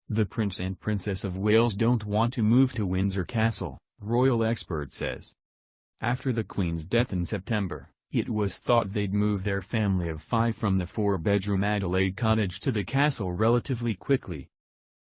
The Prince and Princess of Wales don't want to move to Windsor Castle, royal expert says. After the Queen's death in September, it was thought they'd move their family of 5 from the 4-bedroom Adelaide cottage to the castle relatively quickly.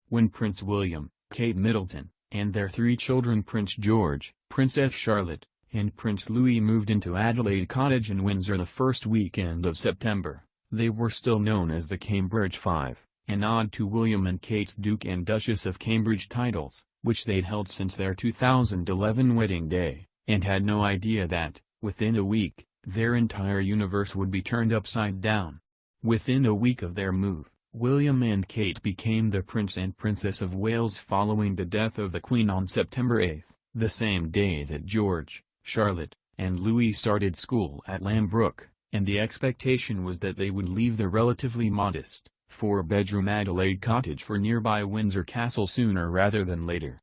When Prince William, Kate Middleton, and their 3 children Prince George, Princess Charlotte, and Prince Louis moved into Adelaide Cottage in Windsor the first weekend of September, they were still known as the Cambridge Five, a nod to William and Kate's Duke and Duchess of Cambridge titles, which they'd held since their 2011 wedding day, and had no idea that, within a week, their entire universe would be turned upside down. Within a week of their move, William and Kate became the Prince and Princess of Wales following the death of the Queen on September 8, the same day that George, Charlotte, and Louis started school at Lambrook, and the expectation was that they would leave the relatively modest, 4-bedroom Adelaide cottage for nearby Windsor Castle sooner rather than later.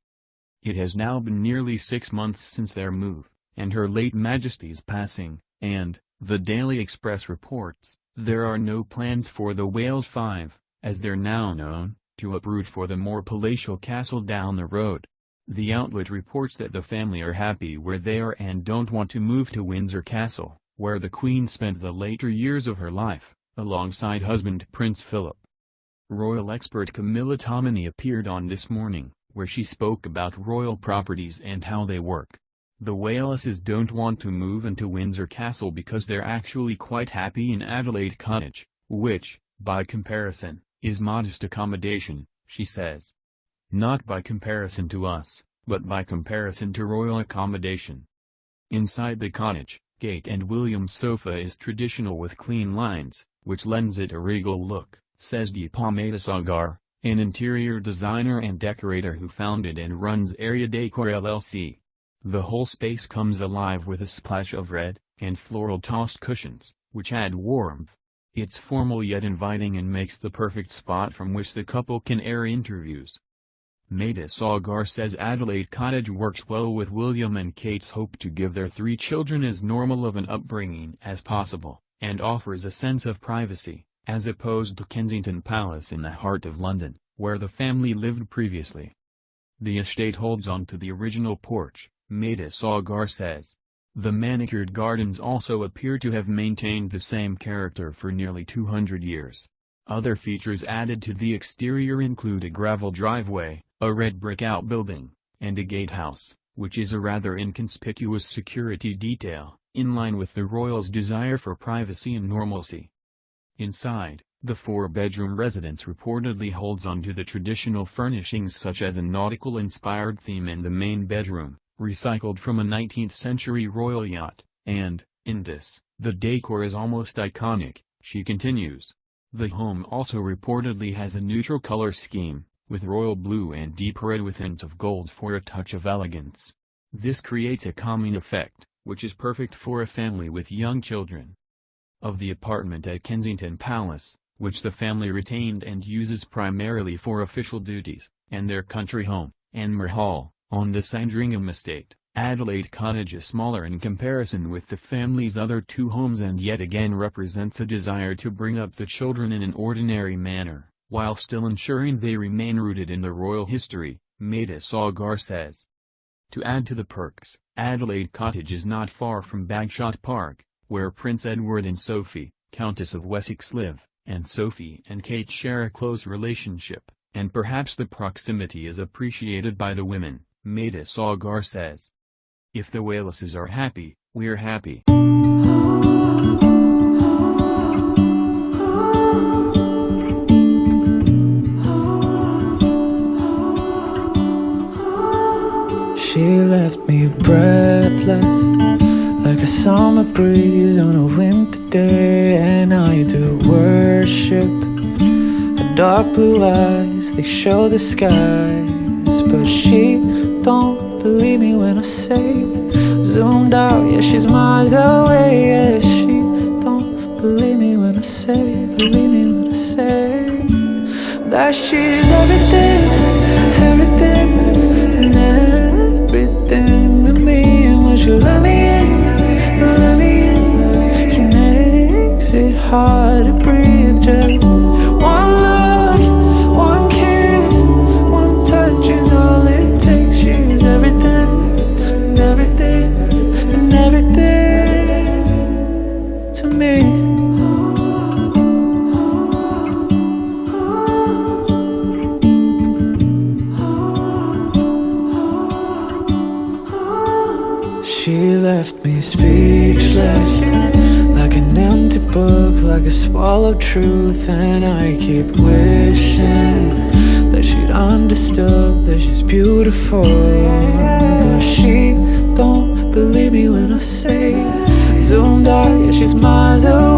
It has now been nearly 6 months since their move, and Her late Majesty's passing, and, the Daily Express reports, there are no plans for the Wales Five, as they're now known, to uproot for the more palatial castle down the road. The outlet reports that the family are happy where they are and don't want to move to Windsor Castle, where the Queen spent the later years of her life, alongside husband Prince Philip. Royal expert Camilla Tominey appeared on This Morning, where she spoke about royal properties and how they work. The Waleses don't want to move into Windsor Castle because they're actually quite happy in Adelaide Cottage, which, by comparison, is modest accommodation, she says. Not by comparison to us, but by comparison to royal accommodation. Inside the cottage, Kate and William's sofa is traditional with clean lines, which lends it a regal look, says Deepa Sagar, an interior designer and decorator who founded and runs Area Decor LLC. The whole space comes alive with a splash of red and floral tossed cushions, which add warmth. It's formal yet inviting and makes the perfect spot from which the couple can air interviews. Maida Sagar says Adelaide Cottage works well with William and Kate's hope to give their 3 children as normal of an upbringing as possible, and offers a sense of privacy, as opposed to Kensington Palace in the heart of London, where the family lived previously. The estate holds on to the original porch, Maida Sagar says. The manicured gardens also appear to have maintained the same character for nearly 200 years. Other features added to the exterior include a gravel driveway, a red brick outbuilding, and a gatehouse, which is a rather inconspicuous security detail, in line with the royals' desire for privacy and normalcy. Inside, the 4-bedroom residence reportedly holds on to the traditional furnishings such as a nautical-inspired theme in the main bedroom, recycled from a 19th-century royal yacht, and, in this, the decor is almost iconic, she continues. The home also reportedly has a neutral color scheme, with royal blue and deep red with hints of gold for a touch of elegance. This creates a calming effect, which is perfect for a family with young children. Of the apartment at Kensington Palace, which the family retained and uses primarily for official duties, and their country home, Anmer Hall, on the Sandringham estate, Adelaide Cottage is smaller in comparison with the family's other 2 homes and yet again represents a desire to bring up the children in an ordinary manner, while still ensuring they remain rooted in the royal history, Maida Sagar says. To add to the perks, Adelaide Cottage is not far from Bagshot Park, where Prince Edward and Sophie, Countess of Wessex live, and Sophie and Kate share a close relationship, and perhaps the proximity is appreciated by the women, Maida Sagar says. If the Waleses are happy, we're happy. She left me breathless, like a summer breeze on a winter day. And I do worship her dark blue eyes, they show the skies. But she don't believe me when I say, zoomed out, yeah, she's miles away. Yeah, she don't believe me when I say, believe me when I say that she's everything, everything, and everything to me. And when she let me in, she makes it hard to breathe. Just one look, one kiss, me speechless, like an empty book, like a swallowed truth. And I keep wishing that she'd understood that she's beautiful, but she don't believe me when I say zoomed out, yeah, she's miles away.